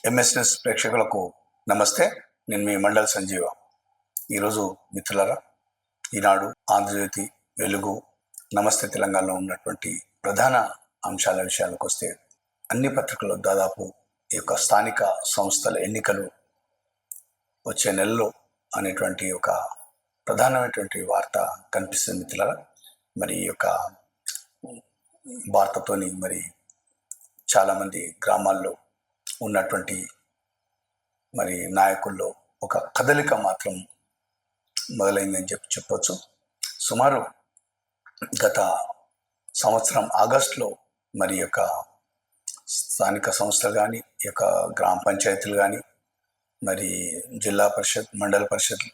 MS news ప్రేక్షకులకు నమస్తే. నేను మీ మండల్ సంజీవ. ఈరోజు మిత్రులారా, ఈనాడు, ఆంధ్రజ్యోతి, వెలుగు, నమస్తే తెలంగాణలో ఉన్నటువంటి ప్రధాన అంశాల విషయాలకు వస్తే, అన్ని పత్రికల్లో దాదాపు ఈ యొక్క స్థానిక సంస్థల ఎన్నికలు వచ్చే నెలలో అనేటువంటి ఒక ప్రధానమైనటువంటి వార్త కనిపిస్తుంది మిత్రులారా. మరి ఈ యొక్క వార్తతోని మరి చాలామంది గ్రామాల్లో ఉన్నటువంటి మరి నాయకుల్లో ఒక కదలిక మాత్రం మొదలైందని చెప్పొచ్చు. సుమారు గత సంవత్సరం ఆగస్టులో మరి యొక్క స్థానిక సంస్థలు కానీ, ఈ యొక్క గ్రామ పంచాయతీలు కానీ, మరి జిల్లా పరిషత్, మండల పరిషత్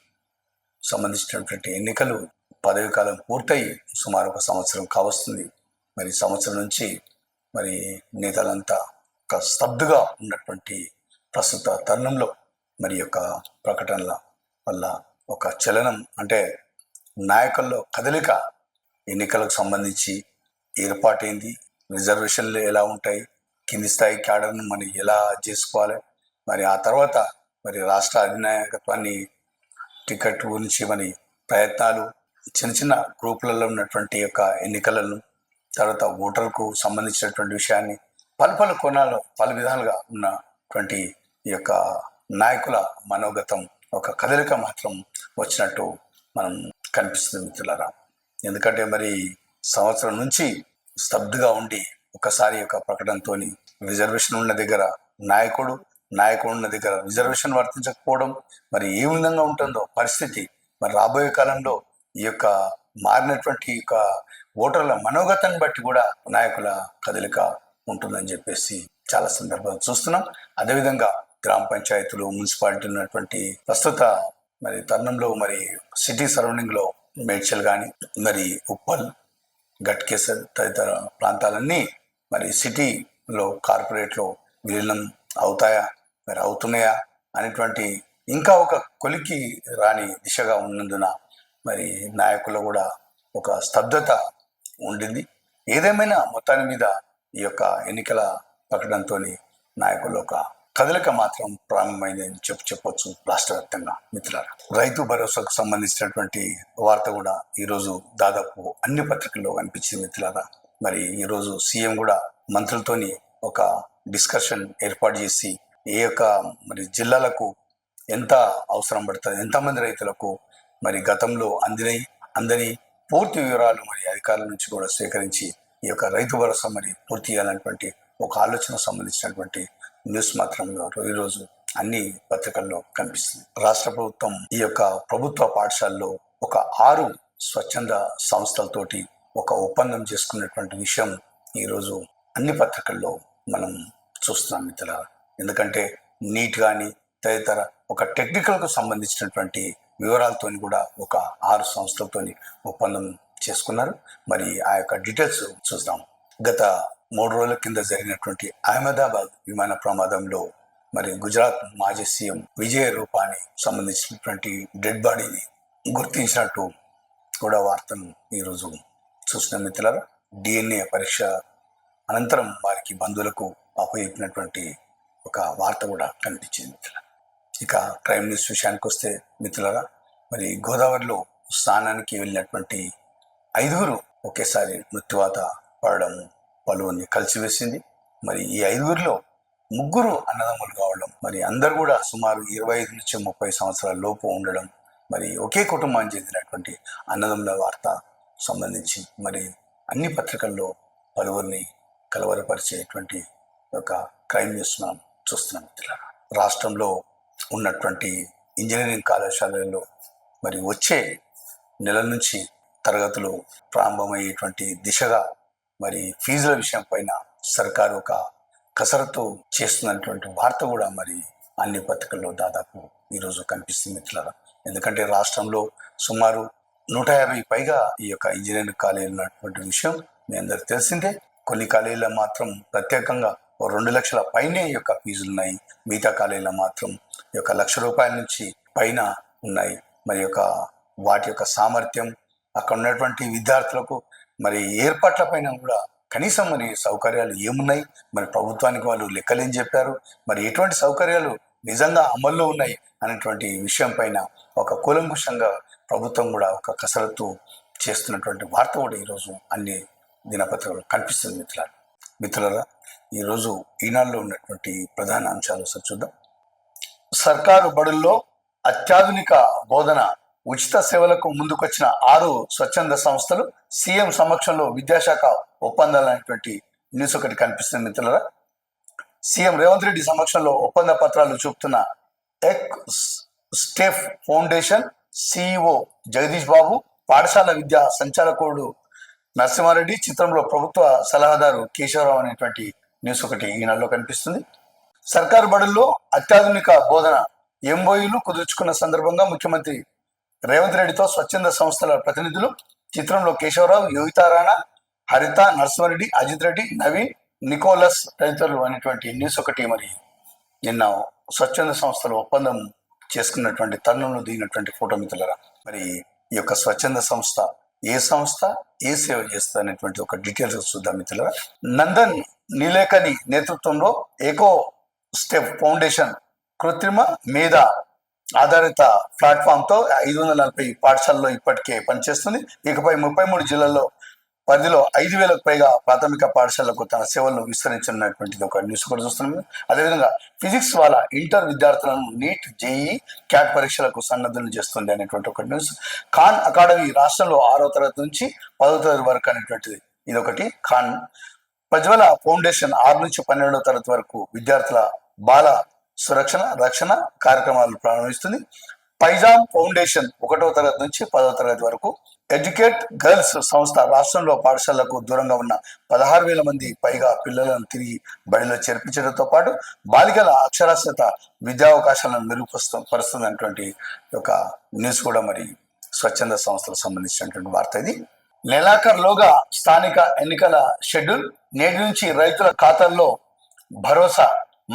సంబంధించినటువంటి ఎన్నికలు పదవి కాలం పూర్తయి సుమారు ఒక సంవత్సరం కావస్తుంది. మరి సంవత్సరం నుంచి మరి నేతలంతా ఒక స్తబ్దుగా ఉన్నటువంటి ప్రస్తుత తరుణంలో మరి యొక్క ప్రకటనల వల్ల ఒక చలనం, అంటే నాయకుల్లో కదలిక, ఎన్నికలకు సంబంధించి ఏర్పాటైంది, రిజర్వేషన్లు ఎలా ఉంటాయి, కింది స్థాయి క్యాడర్ను మనం ఎలా చేసుకోవాలి, మరి ఆ తర్వాత మరి రాష్ట్ర అధినాయకత్వాన్ని టికెట్ గురించి మరి ప్రయత్నాలు, చిన్న చిన్న గ్రూపులలో ఉన్నటువంటి యొక్క ఎన్నికలను, తర్వాత ఓటర్కు సంబంధించినటువంటి విషయాన్ని పలు కోణాల్లో పలు విధాలుగా ఉన్నటువంటి ఈ యొక్క నాయకుల మనోగతం, ఒక కదలిక మాత్రం వచ్చినట్టు మనం కనిపిస్తుంది మిత్రులారా. ఎందుకంటే మరి సంవత్సరం నుంచి స్తబ్దుగా ఉండి ఒకసారి యొక్క ప్రకటనతో రిజర్వేషన్ ఉన్న దగ్గర నాయకుడు ఉన్న దగ్గర రిజర్వేషన్ వర్తించకపోవడం, మరి ఏ విధంగా ఉంటుందో పరిస్థితి, మరి రాబోయే కాలంలో ఈ యొక్క మారినటువంటి యొక్క ఓటర్ల మనోగతాన్ని బట్టి కూడా నాయకుల కదలిక ఉంటుందని చెప్పేసి చాలా సందర్భాలు చూస్తున్నాం. అదేవిధంగా గ్రామ పంచాయతీలు, మున్సిపాలిటీ ఉన్నటువంటి ప్రస్తుత మరి తరుణంలో మరి సిటీ సరౌండింగ్లో మేడ్చల్ కానీ, మరి ఉప్పల్, గట్కేసర్ తదితర ప్రాంతాలన్నీ మరి సిటీలో కార్పొరేట్లో విలీనం అవుతాయా, మరి అవుతున్నాయా అనేటువంటి ఇంకా ఒక కొలికి రాని దిశగా ఉన్నందున మరి నాయకులు కూడా ఒక స్తబ్దత ఉండింది. ఏదేమైనా మొత్తాన్ని మీద ఈ యొక్క ఎన్నికల ప్రకటనతో నాయకులు ఒక కదలిక మాత్రం ప్రారంభమైందని చెప్పొచ్చు రాష్ట్ర వ్యాప్తంగా మిత్రులారా. రైతు భరోసాకు సంబంధించినటువంటి వార్త కూడా ఈరోజు దాదాపు అన్ని పత్రికల్లో కనిపించింది మిత్రులారా. మరి ఈరోజు సీఎం కూడా మంత్రులతోని ఒక డిస్కషన్ ఏర్పాటు చేసి ఏ యొక్క మరి జిల్లాలకు ఎంత అవసరం పడుతుంది, ఎంతమంది రైతులకు మరి గతంలో అందని పూర్తి వివరాలు మరి అధికారుల నుంచి కూడా సేకరించి ఈ యొక్క రైతు భరోసా మరి పూర్తి చేయాలనేటువంటి ఒక ఆలోచన సంబంధించినటువంటి న్యూస్ మాత్రం ఈరోజు అన్ని పత్రికల్లో కనిపిస్తుంది. రాష్ట్ర ప్రభుత్వం ఈ యొక్క ప్రభుత్వ పాఠశాలలో ఒక 6 స్వచ్ఛంద సంస్థలతోటి ఒక ఒప్పందం చేసుకున్నటువంటి విషయం ఈరోజు అన్ని పత్రికల్లో మనం చూస్తున్నాం మిత్రులారా. ఎందుకంటే నీట్ కానీ తదితర ఒక టెక్నికల్కు సంబంధించినటువంటి వివరాలతోని కూడా ఒక 6 సంస్థలతోని ఒప్పందం చేసుకున్నారు. మరి ఆ యొక్క డీటెయిల్స్ చూద్దాం. గత 3 రోజుల కింద జరిగినటువంటి అహ్మదాబాద్ విమాన ప్రమాదంలో మరి గుజరాత్ మాజీ సీఎం విజయ్ రూపానీ సంబంధించినటువంటి డెడ్ బాడీని గుర్తించినట్టు కూడా వార్తను ఈరోజు చూసిన మిత్రులారా. DNA పరీక్ష అనంతరం వారికి బంధువులకు అప్పచెప్పినటువంటి ఒక వార్త కూడా కనిపించింది మిత్రులారా. ఇక క్రైమ్ న్యూస్ విషయానికి వస్తే మిత్రులారా, మరి గోదావరిలో స్నానానికి వెళ్ళినటువంటి 5 ఒకేసారి మృత్యువాత పడడం పలువురిని కలిసివేసింది. మరి ఈ 5లో 3 అన్నదమ్ములు కావడం, మరి అందరు కూడా సుమారు 25 నుంచి 30 సంవత్సరాల లోపు ఉండడం, మరి ఒకే కుటుంబానికి చెందినటువంటి అన్నదమ్ముల వార్త సంబంధించి మరి అన్ని పత్రికల్లో పలువురిని కలవరపరిచేటువంటి ఒక క్రైమ్ న్యూస్ మనం చూస్తున్నాం మిత్రులారా. రాష్ట్రంలో ఉన్నటువంటి ఇంజనీరింగ్ కళాశాలల్లో మరి వచ్చే నెల నుంచి తరగతులు ప్రారంభమయ్యేటువంటి దిశగా మరి ఫీజుల విషయం పైన సర్కారు ఒక కసరత్తు చేస్తున్నటువంటి వార్త కూడా మరి అన్ని పత్రికల్లో దాదాపు ఈరోజు కనిపిస్తుంది మిత్రులారా. ఎందుకంటే రాష్ట్రంలో సుమారు 150 పైగా ఈ యొక్క ఇంజనీరింగ్ కాలేజీలు ఉన్నటువంటి విషయం మీ అందరికి తెలిసిందే. కొన్ని కాలేజీలో మాత్రం ప్రత్యేకంగా 2 లక్షల పైనే ఈ యొక్క ఫీజులు ఉన్నాయి. మిగతా కాలేజీలో మాత్రం ఈ యొక్క ₹1,00,000 నుంచి పైన ఉన్నాయి. మరి యొక్క వాటి యొక్క సామర్థ్యం, అక్కడ ఉన్నటువంటి విద్యార్థులకు మరి ఏర్పాట్ల పైన కూడా కనీసం మరి సౌకర్యాలు ఏమున్నాయి, మరి ప్రభుత్వానికి వాళ్ళు లెక్కలేం చెప్పారు, మరి ఎటువంటి సౌకర్యాలు నిజంగా అమల్లో ఉన్నాయి అనేటువంటి విషయం పైన ఒక కూలంకుషంగా ప్రభుత్వం కూడా ఒక కసరత్తు చేస్తున్నటువంటి వార్త కూడా ఈరోజు అన్ని దినపత్రికలు కనిపిస్తుంది. మిత్రులారా, ఈరోజు ఈనాడులో ఉన్నటువంటి ప్రధాన అంశాలు ఒకసారి చూద్దాం. సర్కారు బడుల్లో అత్యాధునిక బోధన, ఉచిత సేవలకు ముందుకొచ్చిన 6 స్వచ్ఛంద సంస్థలు, సీఎం సమక్షంలో విద్యాశాఖ ఒప్పందాలు అనేటువంటి న్యూస్ ఒకటి కనిపిస్తుంది. మిత్రులారా, సీఎం రేవంత్ రెడ్డి సమక్షంలో ఒప్పంద పత్రాలు చూపుతున్న ఎక్ స్టెఫ్ ఫౌండేషన్ సిఇఓ జగదీష్ బాబు, పాఠశాల విద్యా సంచాలకుడు నరసింహారెడ్డి, చిత్రంలో ప్రభుత్వ సలహాదారు కేశవరావు అనేటువంటి న్యూస్ ఒకటి ఈనాడులో కనిపిస్తుంది. సర్కారు బడుల్లో అత్యాధునిక బోధన ఎంఓయూలు కుదుర్చుకున్న సందర్భంగా ముఖ్యమంత్రి రేవంత్ రెడ్డితో స్వచ్ఛంద సంస్థల ప్రతినిధులు, చిత్రంలో కేశవరావు, యోగితా రాణా, హరిత, నరసింహారెడ్డి, అజిత్ రెడ్డి, నవీన్, నికోలస్ తదితరులు అనేటువంటి న్యూస్ ఒకటి మరి నిన్న స్వచ్ఛంద సంస్థలు ఒప్పందం చేసుకున్నటువంటి తరుణంలో దిగినటువంటి ఫోటో. మిత్రులరా, మరి ఈ యొక్క స్వచ్ఛంద సంస్థ ఏ సంస్థ ఏ సేవ చేస్తుంది అనేటువంటి ఒక డీటెయిల్స్ చూద్దాం. మిత్రులరా, నందన్ నీలేకని నేతృత్వంలో ఏకో స్టెప్ ఫౌండేషన్ కృత్రిమ మేధ ఆధారిత ప్లాట్ఫామ్ తో 540 పాఠశాలలో ఇప్పటికే పనిచేస్తుంది. ఇకపై 33 జిల్లాల్లో పరిధిలో 5,000కు పైగా ప్రాథమిక పాఠశాలకు తన సేవలను విస్తరించినటువంటిది ఒక న్యూస్ కూడా చూస్తున్నాం. అదేవిధంగా ఫిజిక్స్ వాళ్ళ ఇంటర్ విద్యార్థులను నీట్, జేఈ, క్యాట్ పరీక్షలకు సన్నద్ధులు చేస్తుంది అనేటువంటి ఒక న్యూస్. ఖాన్ అకాడమీ రాష్ట్రంలో 6వ తరగతి నుంచి 10వ తరగతి వరకు అనేటువంటిది ఇదొకటి. ఖాన్ ప్రజ్వల ఫౌండేషన్ 6 నుంచి 12వ తరగతి వరకు విద్యార్థుల బాల సురక్షణ రక్షణ కార్యక్రమాలు ప్రారంభిస్తుంది. పైజామ్ ఫౌండేషన్ 1వ తరగతి నుంచి 10వ తరగతి వరకు. ఎడ్యుకేట్ గర్ల్స్ సంస్థ రాష్ట్రంలో పాఠశాలకు దూరంగా ఉన్న 16,000 మంది పైగా పిల్లలను తిరిగి బడిలో చేర్పించడంతో పాటు బాలికల అక్షరాస్యత విద్యావకాశాలను మెరుగుపరుస్తుంది అనేటువంటి ఒక న్యూస్ కూడా మరి స్వచ్ఛంద సంస్థలకు సంబంధించినటువంటి వార్త ఇది. నెలాఖరులోగా స్థానిక ఎన్నికల షెడ్యూల్, నేటి నుంచి రైతుల ఖాతాల్లో భరోసా,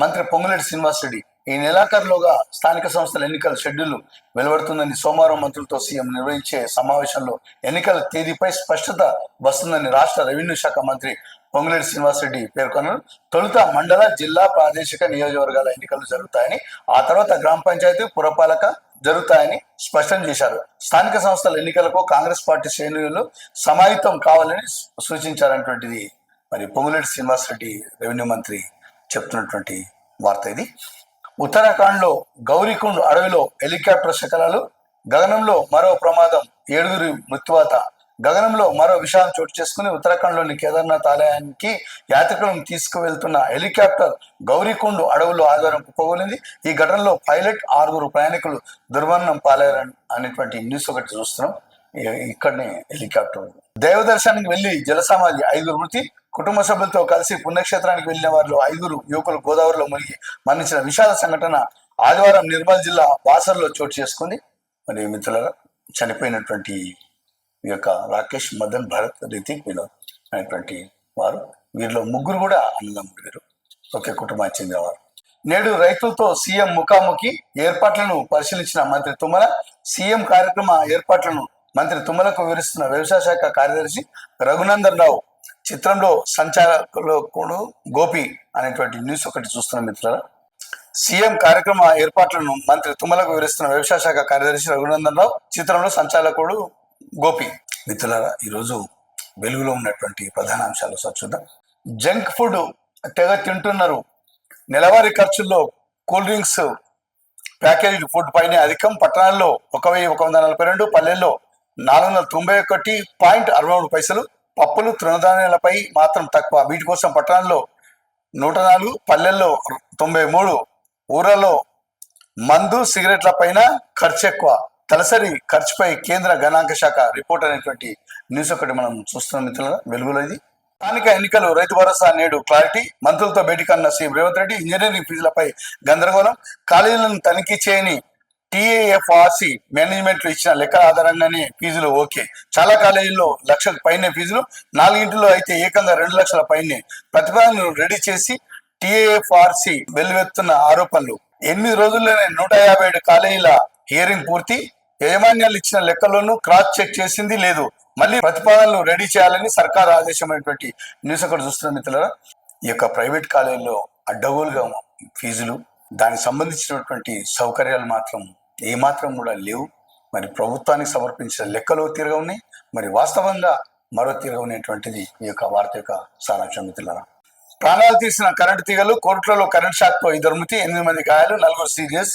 మంత్రి పొంగులేటి శ్రీనివాసరెడ్డి. ఈ నెలాఖరులోగా స్థానిక సంస్థల ఎన్నికల షెడ్యూల్ వెలువడుతుందని సోమవారం మంత్రులతో సీఎం నిర్వహించే సమావేశంలో ఎన్నికల తేదీపై స్పష్టత వస్తుందని రాష్ట్ర రెవెన్యూ శాఖ మంత్రి పొంగులేటి శ్రీనివాసరెడ్డి పేర్కొన్నారు. తొలుత మండల, జిల్లా, ప్రాదేశిక నియోజకవర్గాల ఎన్నికలు జరుగుతాయని, ఆ తర్వాత గ్రామ పంచాయతీ, పురపాలక జరుగుతాయని స్పష్టం చేశారు. స్థానిక సంస్థల ఎన్నికలకు కాంగ్రెస్ పార్టీ శ్రేణులు సమాయత్తం కావాలని సూచించారనేటువంటిది మరి పొంగులేటి శ్రీనివాసరెడ్డి రెవెన్యూ మంత్రి చెప్తున్నటువంటి వార్త ఇది. ఉత్తరాఖండ్లో గౌరీకుండ్ అడవిలో హెలికాప్టర్ శకలాలు, గగనంలో మరో ప్రమాదం, 7గురి మృత్యువాత. గగనంలో మరో విషయం చోటు చేసుకుని ఉత్తరాఖండ్లోని కేదార్నాథ్ ఆలయానికి యాత్రికులను తీసుకువెళ్తున్న హెలికాప్టర్ గౌరీకుండ్ అడవుల్లో ఆదివారం కుప్పగూలింది. ఈ ఘటనలో పైలట్, 6గురు ప్రయాణికులు దుర్మరణం పాలయ్యారని అనేటువంటి న్యూస్ ఒకటి చూస్తున్నాం. ఇక్కడనే హెలికాప్టర్. దైవ దర్శనానికి వెళ్లి జలసమాధి, 5గురు మృతి. కుటుంబ సభ్యులతో కలిసి పుణ్యక్షేత్రానికి వెళ్లిన వారిలో 5గురు యువకులు గోదావరిలో మునిగి మరణించిన విషాద సంఘటన ఆదివారం నిర్మల్ జిల్లా బాసర్లో చోటు చేసుకుంది. మరి మిత్రులారా, చనిపోయినటువంటి ఈ యొక్క రాకేష్, మదన్, భరత్, రితిక్, వినోద్ అనేటువంటి వారు, వీరిలో 3 కూడా అన్నదమ్ముడు, వీరు ఒకే కుటుంబానికి చెందినవారు. నేడు రైతులతో సీఎం ముఖాముఖి, ఏర్పాట్లను పరిశీలించిన మంత్రి తుమ్మల. సీఎం కార్యక్రమ ఏర్పాట్లను మంత్రి తుమ్మలకు వివరిస్తున్న వ్యవసాయ శాఖ కార్యదర్శి రఘునందన్ రావు. చిత్రంలో సంచాలకుడు గోపి అనేటువంటి న్యూస్ ఒకటి చూస్తున్నాం. మిత్రులారా, సీఎం కార్యక్రమ ఏర్పాట్లను మంత్రి తుమ్మలకు వివరిస్తున్న వ్యవసాయ శాఖ కార్యదర్శి రఘునందన్ రావు, చిత్రంలో సంచాలకుడు గోపి. మిత్రులారా, ఈరోజు వెలుగులో ఉన్నటువంటి ప్రధాన అంశాలు చూద్దాం. జంక్ ఫుడ్ తెగ తింటున్నారు. నెలవారీ ఖర్చుల్లో కూల్ డ్రింక్స్, ప్యాకేజ్డ్ ఫుడ్ పైనే అధికం. పట్టణాల్లో 1,142, పల్లెల్లో 491.63 పప్పులు, తృణధాన్యాలపై మాత్రం తక్కువ. వీటి కోసం పట్టణాల్లో 104, పల్లెల్లో 93, ఊరల్లో మందు, సిగరెట్ల పైన ఖర్చు ఎక్కువ. తలసరి ఖర్చుపై కేంద్ర గణాంక శాఖ రిపోర్ట్ అనేటువంటి న్యూస్ ఒకటి మనం చూస్తున్నాం. మిత్రుల వెలుగులో ఇది. స్థానిక ఎన్నికలు, రైతు భరోసా నేడు క్లారిటీ. మంత్రులతో భేటీ కన్న సీఎం రేవంత్ రెడ్డి. ఇంజనీరింగ్ ఫీజులపై గందరగోళం. ఖాళీలను తనిఖీ చేయని టీఏఎఫ్ఆర్సి మేనేజ్మెంట్లు ఇచ్చిన లెక్కల ఆధారంగానే ఫీజులు ఓకే. చాలా కాలేజీల్లో 1,00,000 పైనే ఫీజులు, 4 అయితే ఏకంగా 2 లక్షల పైనే. ప్రతిపాదనను రెడీ చేసి టీఏఎఫ్ఆర్సి వెల్లువెత్తున్న ఆరోపణలు. 8 రోజుల్లోనే 157 కాలేజీల హియరింగ్ పూర్తి. యాజమాన్యాలు ఇచ్చిన లెక్కలను క్రాస్ చెక్ చేసింది లేదు. మళ్ళీ ప్రతిపాదనలు రెడీ చేయాలని సర్కార్ ఆదేశమైనటువంటి న్యూస్ ఒకటి చూస్తున్న మిత్రులారా, ఈ యొక్క ప్రైవేట్ కాలేజీలో అడ్డగోలుగా ఫీజులు, దానికి సంబంధించినటువంటి సౌకర్యాలు మాత్రం ఏమాత్రం కూడా లేవు. మరి ప్రభుత్వానికి సమర్పించిన లెక్కలు తీరుగా ఉన్నాయి, మరి వాస్తవంగా మరో తీరుగా ఉన్నటువంటిది ఈ యొక్క వార్త యొక్క సారాంశం మిత్రులారా. ప్రాణాలు తీసిన కరెంటు తీగలు, కోర్టులలో కరెంట్ షాక్ తో 2 మృతి, 8 మంది గాయాలు, 4 సీరియస్.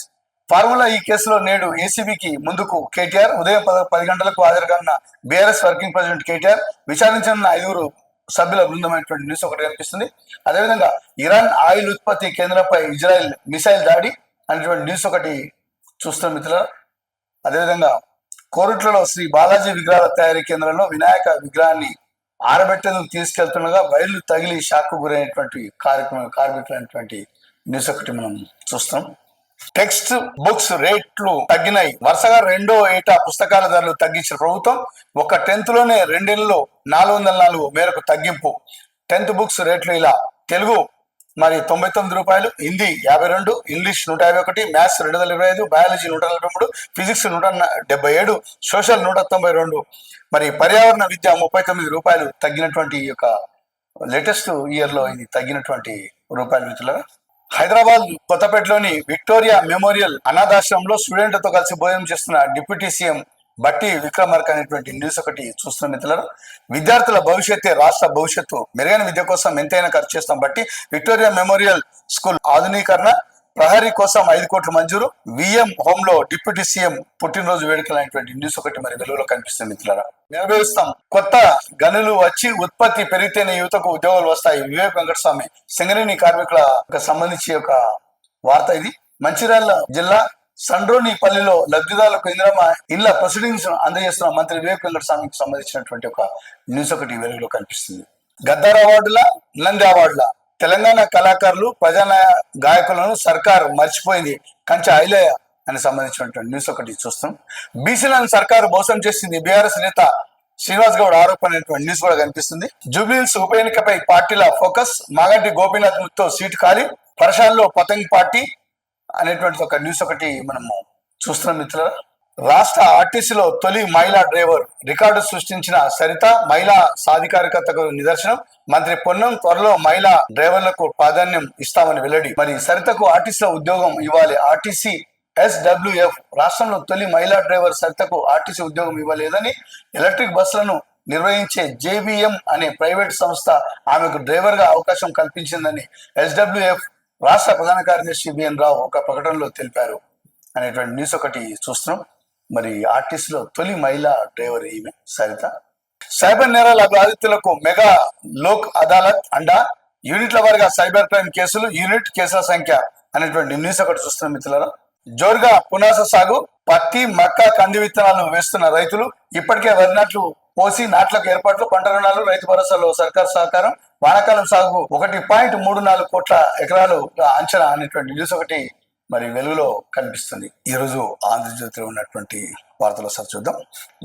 ఫార్ములా ఈ కేసులో నేడు ఏసీబీకి ముందుకు కేటీఆర్. ఉదయం 10 గంటలకు హాజరుగాన్న బీఆర్ఎస్ వర్కింగ్ ప్రెసిడెంట్ కేటీఆర్. విచారించనున్న 5 సభ్యుల బృందమైనటువంటి న్యూస్ ఒకటి కనిపిస్తుంది. అదేవిధంగా ఇరాన్ ఆయిల్ ఉత్పత్తి కేంద్రంపై ఇజ్రాయెల్ మిసైల్ దాడి అనేటువంటి న్యూస్ ఒకటి చూస్తున్న మిత్రులారా. అదేవిధంగా కోరుట్లలో శ్రీ బాలాజీ విగ్రహాల తయారీ కేంద్రంలో వినాయక విగ్రహాన్ని ఆరబెట్టేందుకు తీసుకెళ్తుండగా వైర్లు తగిలి షాక్ గురైనటువంటి కార్మికులైనటువంటి న్యూస్ ఒకటి మనం చూస్తాం. టెక్స్ట్ బుక్స్ రేట్లు తగ్గినాయి. వరుసగా 2వ ఏటా పుస్తకాల ధరలు తగ్గించిన ప్రభుత్వం. ఒక 10th లోనే 2 నెలల్లో 404 మేరకు తగ్గింపు. 10th బుక్స్ రేట్లు ఇలా: తెలుగు మరి 99 రూపాయలు, Hindi 52, English 151, maths 225, biology 143, physics 177, social 192, మరి పర్యావరణ విద్య 39 రూపాయలు తగ్గినటువంటి ఈ యొక్క లేటెస్ట్ ఇయర్ లో ఇది తగ్గినటువంటి రూపాయలు మిత్రులారా. హైదరాబాద్ కొత్తపేటలోని విక్టోరియా మెమోరియల్ అనాథాశ్రమంలో స్టూడెంట్లతో కలిసి భోజనం చేస్తున్న డిప్యూటీ సీఎం బట్టి విక్రమార్క అనేటువంటి న్యూస్ ఒకటి చూస్తున్న మిత్రులారా. విద్యార్థుల భవిష్యత్తే రాష్ట్ర భవిష్యత్తు, మెరుగైన విద్య కోసం ఎంతైనా ఖర్చు చేస్తాం బట్టి. విక్టోరియా మెమోరియల్ స్కూల్ ఆధునీకరణ, ప్రహరీ కోసం 5 కోట్లు మంజూరు. విఎం హోమ్ లో డిప్యూటీ సీఎం పుట్టినరోజు వేడుకలు అనేటువంటి న్యూస్ ఒకటి మరి వెలుగులో కనిపిస్తుంది మిత్రులారా. నెరవేరుస్తాం, కొత్త గనులు వచ్చి ఉత్పత్తి పెరిగితేనే యువతకు ఉద్యోగాలు వస్తాయి. వివేక్ వెంకటస్వామి. సింగరేణి కార్మికుల సంబంధించి ఒక వార్త ఇది. మంచిర్యాల జిల్లా సండ్రోనిపల్లిలో లబ్ధిదారులకు ఇందిరమ్మ ఇళ్ల ప్రొసీడింగ్స్ అందజేస్తున్న మంత్రి వివేక్ వెంకటస్వామికి సంబంధించినటువంటి ఒక న్యూస్ ఒకటి వెలుగులో కనిపిస్తుంది. గద్దర్ అవార్డుల, నంది అవార్డుల తెలంగాణ కళాకారులు, ప్రజానాయ గాయకులను సర్కార్ మర్చిపోయింది. కంచె ఐలయ్య అని సంబంధించినటువంటి న్యూస్ ఒకటి చూస్తాం. బీసీలను సర్కారు మోసం చేసింది. బీఆర్ఎస్ నేత శ్రీనివాస్ గౌడ్ ఆరోపణ అనేటువంటి న్యూస్ కూడా కనిపిస్తుంది. జూబ్లీహిల్స్ ఉప ఎన్నికపై పార్టీల ఫోకస్. మాగంటి గోపీనాథ్ తో సీటు ఖాళీ. పరశాల్లో పతంగ్ పార్టీ అనేటువంటి ఒక న్యూస్ ఒకటి మనము చూస్తున్నాం మిత్రులారా. రాష్ట్ర ఆర్టీసీలో తొలి మహిళా డ్రైవర్ రికార్డు సృష్టించిన సరిత మహిళా సాధికారికతకు నిదర్శనం. మంత్రి పొన్నం త్వరలో మహిళా డ్రైవర్లకు ప్రాధాన్యం ఇస్తామని వెల్లడి. మరి సరితకు ఆర్టీసీలో ఉద్యోగం ఇవ్వాలి. ఆర్టీసీ SWF రాష్ట్రంలో తొలి మహిళా డ్రైవర్ సరితకు ఆర్టీసీ ఉద్యోగం ఇవ్వలేదని, ఎలక్ట్రిక్ బస్సులను నిర్వహించే JBM అనే ప్రైవేట్ సంస్థ ఆమెకు డ్రైవర్ గా అవకాశం కల్పించిందని SWF రాష్ట్ర ప్రధాన కార్యదర్శి బిఎన్ రావు ఒక ప్రకటనలో తెలిపారు అనేటువంటి న్యూస్ ఒకటి చూస్తున్నాం. మరి ఆర్టీసీలో తొలి మహిళా డ్రైవర్ ఈమె సరిత. సైబర్ నేరాల బాధితులకు మెగా లోక్ అదాలత్ అండా. యూనిట్ల వారిగా సైబర్ క్రైమ్ కేసులు, యూనిట్ కేసుల సంఖ్య అనేటువంటి న్యూస్ ఒకటి చూస్తున్నాం మిత్రులారా. జోరుగా పునాస సాగు. పత్తి, మక్క, కంది విత్తనాలు వేస్తున్న రైతులు. ఇప్పటికే వరి నాట్లు పోసి నాట్లకు ఏర్పాట్లు. పంట రుణాలు, రైతు భరోసాలో సర్కార్ సహకారం. వానాకాలం సాగు 1.34 కోట్ల ఎకరాలు అంచనా అనేటువంటి న్యూస్ ఒకటి మరి వెలుగులో కనిపిస్తుంది. ఈ రోజు ఆంధ్రజ్యోతిలో ఉన్నటువంటి వార్తలు సార్ చూద్దాం.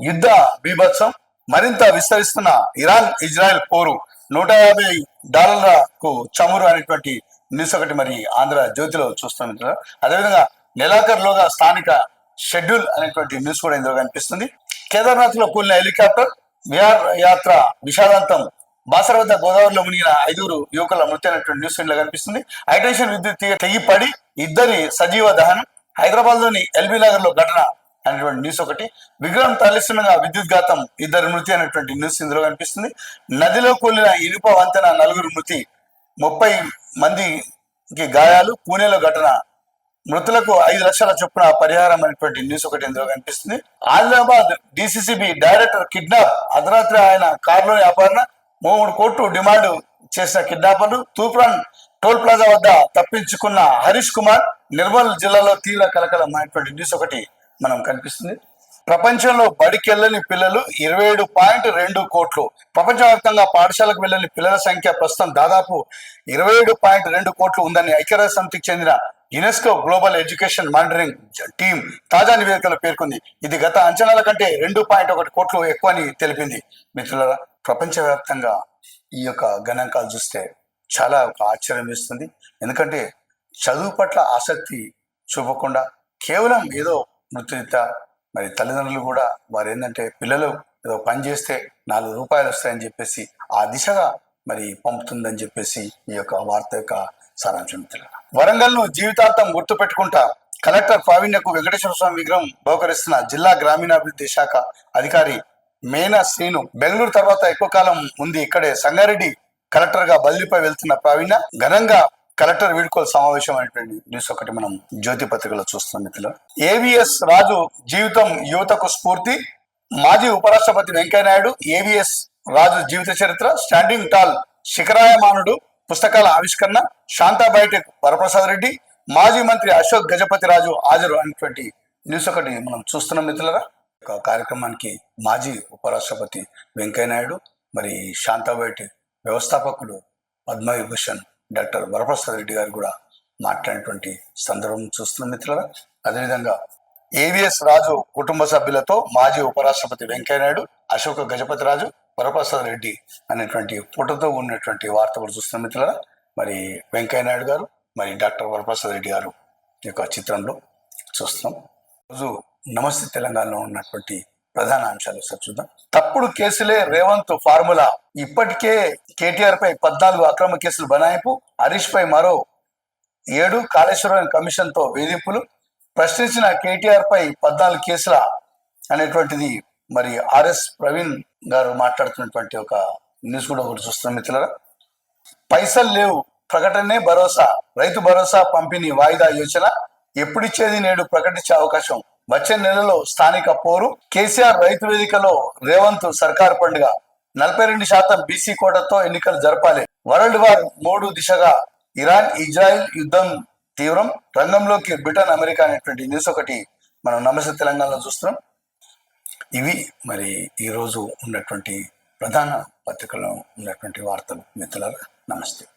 యుద్ధ బీభత్సం మరింత విస్తరిస్తున్న ఇరాన్ ఇజ్రాయెల్ పోరు. $150 చమురు అనేటువంటి న్యూస్ ఒకటి మరి ఆంధ్రజ్యోతిలో చూస్తున్నారు. అదేవిధంగా నెలాఖరులోగా స్థానిక షెడ్యూల్ అనేటువంటి న్యూస్ కూడా ఇందులో కనిపిస్తుంది. కేదార్నాథ్ లో కూలిన హెలికాప్టర్, విహార్ యాత్ర విషాదాంతం. బాసర వద్ద గోదావరిలో మునిగిన 5 యువకుల మృతి అనేటువంటి న్యూస్ ఇందులో కనిపిస్తుంది. హైటెన్షన్ విద్యుత్ తెగిపడి 2 సజీవ దహనం. హైదరాబాద్ లోని ఎల్బీ నగర్ లో ఘటన అనేటువంటి న్యూస్ ఒకటి. విగ్రహం తరలిస్తుండగా విద్యుత్ ఘాతం, 2 మృతి అనేటువంటి న్యూస్ ఇందులో కనిపిస్తుంది. నదిలో కూలిన ఇనుప వంతెన, 4 మృతి, 30 మందికి గాయాలు. పూణేలో ఘటన, మృతులకు 5 లక్షల చొప్పున పరిహారం అనేటువంటి న్యూస్ ఒకటి ఇందులో కనిపిస్తుంది. Adilabad DCCB director kidnap. అర్ధరాత్రి ఆయన కారులోని అపహరణ. 3 కోట్లు డిమాండ్ చేసిన కిడ్నాపర్లు. తూప్రాన్ టోల్ ప్లాజా వద్ద తప్పించుకున్న హరీష్ కుమార్. నిర్మల్ జిల్లాలో తీవ్ర కలకలం అనేటువంటి న్యూస్ ఒకటి మనం కనిపిస్తుంది. ప్రపంచంలో బడికెళ్ళని పిల్లలు 27.2 కోట్లు. ప్రపంచవ్యాప్తంగా పాఠశాలకు వెళ్ళని పిల్లల సంఖ్య ప్రస్తుతం దాదాపు 27.2 కోట్లు ఉందని ఐక్యరాజ్య సమితికి చెందిన UNESCO global education monitoring team తాజా నివేదికలో పేర్కొంది. ఇది గత అంచనాల కంటే 2.1 కోట్లు ఎక్కువ అని తెలిపింది. మిత్రులారా, ప్రపంచవ్యాప్తంగా ఈ యొక్క గణాంకాలు చూస్తే చాలా ఆశ్చర్యం వేస్తుంది. ఎందుకంటే చదువు పట్ల ఆసక్తి చూపకుండా కేవలం ఏదో వృత్తిరీత్యా మరి తల్లిదండ్రులు కూడా వారు ఏంటంటే పిల్లలు ఏదో పని చేస్తే 4 రూపాయలు వస్తాయని చెప్పేసి ఆ దిశగా మరి పంపుతుందని చెప్పేసి ఈ యొక్క వార్త యొక్క సారాంశం. వరంగల్ను జీవితాంతం గుర్తు పెట్టుకుంటా కలెక్టర్ ప్రావీణ్యకు వెంకటేశ్వర స్వామి విగ్రహం బహుకరిస్తున్న జిల్లా గ్రామీణాభివృద్ధి శాఖ అధికారి మేనా శ్రీను. బెంగళూరు తర్వాత ఎక్కువ కాలం ఉంది ఇక్కడే సంగారెడ్డి కలెక్టర్ గా బదిలీపై వెళ్తున్న ప్రావీణ్య ఘనంగా కలెక్టర్ వీడ్కోలు సమావేశం అనేటువంటి న్యూస్ ఒకటి మనం జ్యోతి పత్రికలో చూస్తున్నాం మిత్రులు. ఏవిఎస్ రాజు జీవితం యువతకు స్ఫూర్తి. మాజీ ఉపరాష్ట్రపతి వెంకయ్యనాయుడు ఏవిఎస్ రాజు జీవిత చరిత్ర స్టాండింగ్ టాల్ శిఖరాయమానుడు పుస్తకాల ఆవిష్కరణ. శాంతా బయోటెక్ వరప్రసాద్ రెడ్డి, మాజీ మంత్రి అశోక్ గజపతి రాజు హాజరు అనేటువంటి న్యూస్ ఒకటి మనం చూస్తున్నాం మిత్రులరా. కార్యక్రమానికి మాజీ ఉపరాష్ట్రపతి వెంకయ్యనాయుడు, మరి శాంతా బయోటెక్ వ్యవస్థాపకులు పద్మవిభూషణ్ డాక్టర్ వరప్రసాద్ రెడ్డి గారు కూడా మాట్లాడినటువంటి సందర్భం చూస్తున్నాం మిత్రులరా. అదేవిధంగా ఏవిఎస్ రాజు కుటుంబ సభ్యులతో మాజీ ఉపరాష్ట్రపతి వెంకయ్యనాయుడు, అశోక్ గజపతి రాజు, వరప్రసాద్ రెడ్డి అనేటువంటి ఫోటోతో ఉన్నటువంటి వార్త కూడా చూస్తున్నాం మిత్రులరా. మరి వెంకయ్యనాయుడు గారు, మరి డాక్టర్ వరప్రసాద్ రెడ్డి గారు యొక్క చిత్రంలో చూస్తున్నాం. రోజు నమస్తే తెలంగాణలో ఉన్నటువంటి ప్రధాన అంశాలు ఒకసారి చూద్దాం. తప్పుడు కేసులే రేవంత్ ఫార్ములా. ఇప్పటికే కేటీఆర్ పై 14 అక్రమ కేసులు బనాయింపు, హరీష్ పై మరో 7 కాళేశ్వరం కమిషన్ తో వేధింపులు. ప్రశ్నించిన కేటీఆర్ పై 14 కేసుల అనేటువంటిది మరి ఆర్ఎస్ ప్రవీణ్ గారు మాట్లాడుతున్నటువంటి ఒక న్యూస్ కూడా ఒకటి చూస్తున్నాం మిత్రులరా. పైసలు లేవు, ప్రకటనే భరోసా. రైతు భరోసా పంపిణీ వాయిదా యోచన ఎప్పుడిచ్చేది నేడు ప్రకటించే అవకాశం. వచ్చే నెలలో స్థానిక పోరు. కేసీఆర్ రైతు వేదికలో రేవంత్ సర్కార్ పండుగ. 42% బీసీ కోటాతో ఎన్నికలు జరపాలి. వరల్డ్ వార్ 3 దిశగా ఇరాన్ ఇజ్రాయిల్ యుద్ధం తీవ్రం. రంగంలోకి బ్రిటన్ అమెరికా అనేటువంటి న్యూస్ ఒకటి మనం నమస్తే తెలంగాణలో చూస్తున్నాం. ఇవి మరి ఈరోజు ఉన్నటువంటి ప్రధాన పత్రికలో ఉన్నటువంటి వార్తలు మిత్రులారా. నమస్తే.